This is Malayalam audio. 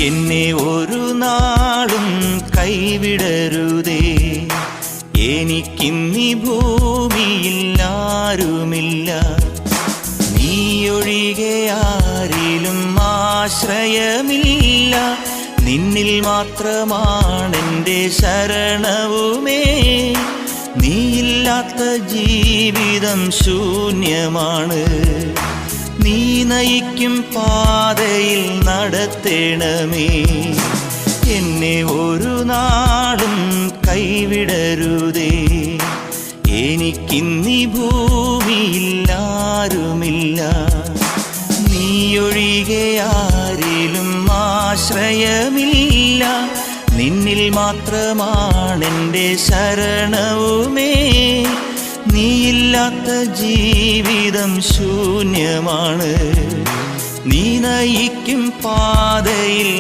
എന്നെ ഒരു നാളും കൈവിടരുതേ. എനിക്കിന്നീ ഭൂമിയിൽ ആരുമില്ല, നീയൊഴികെ ആരിലും ആശ്രയമില്ല. നിന്നിൽ മാത്രമാണെൻ്റെ ശരണവുമേ. നീയില്ലാത്ത ജീവിതം ശൂന്യമാണ്. നീ നയിക്കും പാതയിൽ നടത്തേണമേ. എന്നെ ഒരു നാളും കൈവിടരുതേ. എനിക്കിന്നീ ഭൂമിയിൽ ആരുമില്ല, നീയൊഴികെ ആരിലും ആശ്രയമില്ല. നിന്നിൽ മാത്രമാണെൻ്റെ ശരണവുമേ. നീയില്ലാത്ത ജീവിതം ശൂന്യമാണ്. നീ നയിക്കും പാതയിൽ